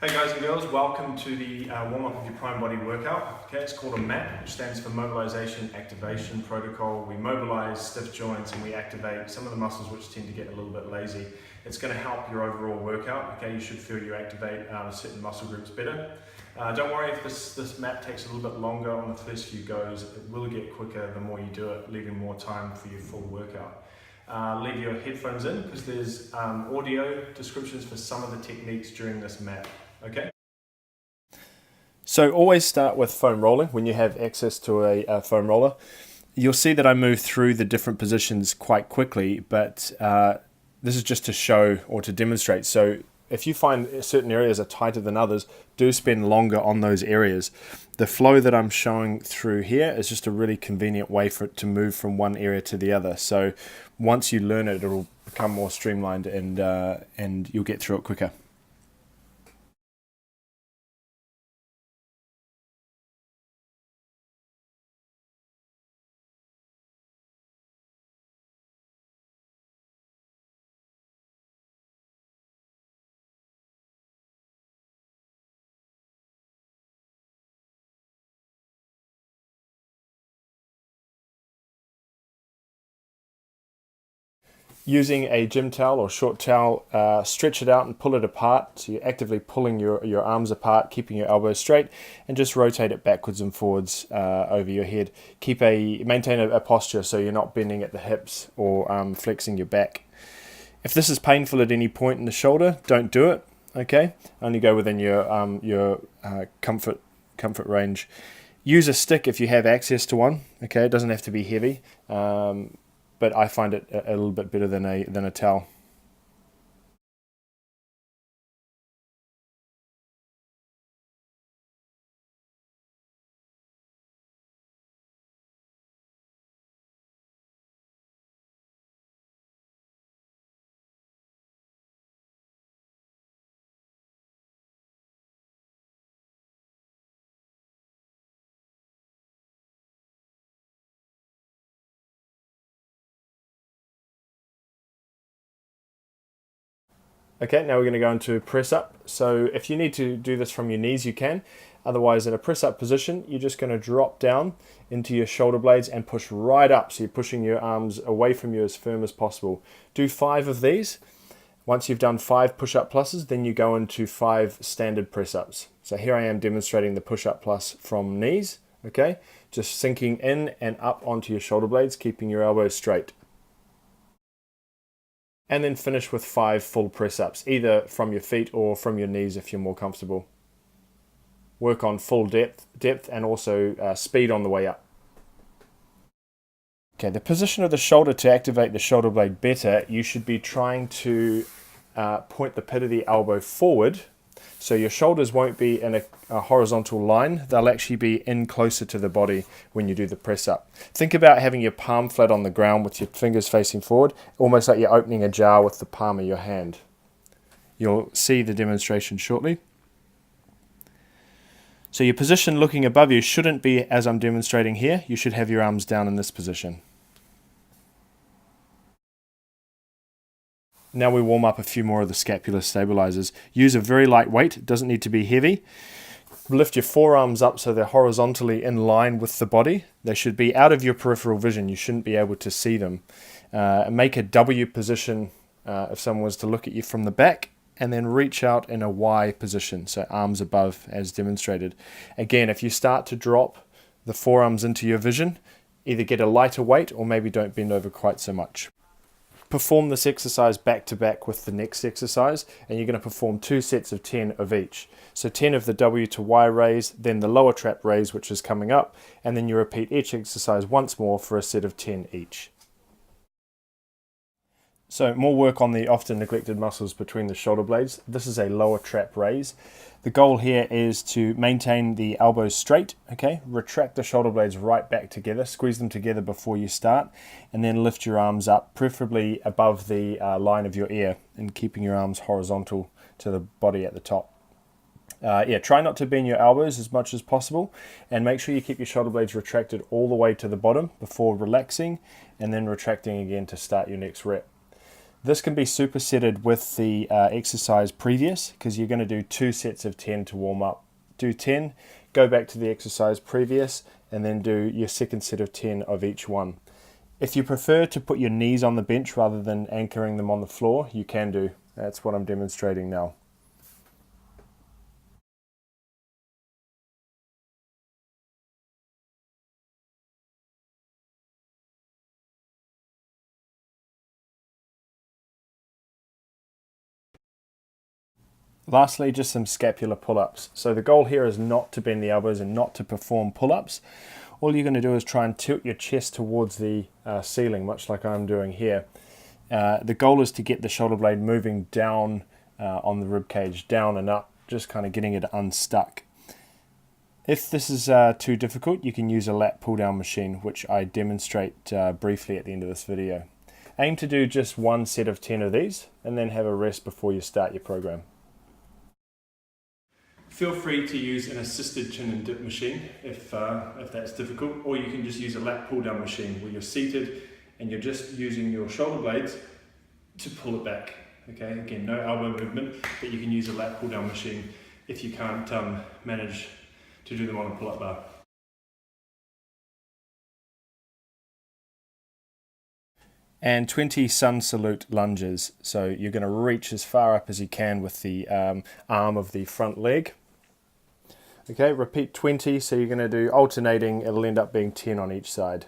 Hey guys and girls, welcome to the warm-up of your prime body workout. Okay, it's called a MAP, which stands for Mobilization Activation Protocol. We mobilize stiff joints and we activate some of the muscles which tend to get a little bit lazy. It's going to help your overall workout. Okay, you should feel you activate certain muscle groups better. Don't worry if this MAP takes a little bit longer on the first few goes. It will get quicker the more you do it, leaving more time for your full workout. Leave your headphones in because there's audio descriptions for some of the techniques during this MAP. Okay. So always start with foam rolling when you have access to a foam roller. You'll see that I move through the different positions quite quickly, but this is just to show or to demonstrate. So if you find certain areas are tighter than others, do spend longer on those areas. The flow that I'm showing through here is just a really convenient way for it to move from one area to the other. So once you learn it, it'll become more streamlined and you'll get through it quicker. Using a gym towel or short towel, stretch it out and pull it apart. So you're actively pulling your arms apart, keeping your elbows straight, and just rotate it backwards and forwards over your head. Maintain a posture so you're not bending at the hips or flexing your back. If this is painful at any point in the shoulder, don't do it. Okay, only go within your comfort range. Use a stick if you have access to one. Okay, it doesn't have to be heavy. But I find it a little bit better than a towel. Okay, now we're going to go into press up. So if you need to do this from your knees, you can. Otherwise, in a press up position, you're just going to drop down into your shoulder blades and push right up. So you're pushing your arms away from you as firm as possible. Do 5 of these. Once you've done 5 push-up pluses, then you go into 5 standard press-ups. So here I am demonstrating the push-up plus from knees. Okay, just sinking in and up onto your shoulder blades, keeping your elbows straight. And then finish with 5 full press-ups, either from your feet or from your knees if you're more comfortable. Work on full depth and also speed on the way up. Okay, the position of the shoulder to activate the shoulder blade better, you should be trying to point the pit of the elbow forward. So your shoulders won't be in a horizontal line, they'll actually be in closer to the body when you do the press up. Think about having your palm flat on the ground with your fingers facing forward, almost like you're opening a jar with the palm of your hand. You'll see the demonstration shortly. So your position looking above you shouldn't be as I'm demonstrating here. You should have your arms down in this position. Now we warm up a few more of the scapular stabilizers. Use a very light weight, it doesn't need to be heavy. Lift your forearms up so they're horizontally in line with the body. They should be out of your peripheral vision, you shouldn't be able to see them. Make a W position if someone was to look at you from the back, and then reach out in a Y position, so arms above as demonstrated. Again, if you start to drop the forearms into your vision, either get a lighter weight or maybe don't bend over quite so much. Perform this exercise back to back with the next exercise, and you're going to perform 2 sets of 10 of each. So 10 of the W to Y raise, then the lower trap raise, which is coming up, and then you repeat each exercise once more for a set of 10 each. So more work on the often neglected muscles between the shoulder blades. This is a lower trap raise. The goal here is to maintain the elbows straight, okay? Retract the shoulder blades right back together, squeeze them together before you start, and then lift your arms up, preferably above the line of your ear, and keeping your arms horizontal to the body at the top. Try not to bend your elbows as much as possible, and make sure you keep your shoulder blades retracted all the way to the bottom before relaxing, and then retracting again to start your next rep. This can be supersetted with the exercise previous, because you're going to do 2 sets of 10 to warm up. Do 10, go back to the exercise previous, and then do your second set of 10 of each one. If you prefer to put your knees on the bench rather than anchoring them on the floor, you can do. That's what I'm demonstrating now. Lastly, just some scapular pull-ups. So the goal here is not to bend the elbows and not to perform pull-ups. All you're going to do is try and tilt your chest towards the ceiling, much like I'm doing here. The goal is to get the shoulder blade moving down on the rib cage, down and up, just kind of getting it unstuck. If this is too difficult, you can use a lat pull-down machine, which I demonstrate briefly at the end of this video. Aim to do just 1 set of 10 of these, and then have a rest before you start your program. Feel free to use an assisted chin and dip machine if that's difficult, or you can just use a lat pull down machine where you're seated and you're just using your shoulder blades to pull it back. Okay, again, no elbow movement, but you can use a lat pull down machine if you can't manage to do them on a pull-up bar. And 20 sun salute lunges. So you're going to reach as far up as you can with the arm of the front leg. Okay, repeat 20, so you're going to do alternating, it'll end up being 10 on each side.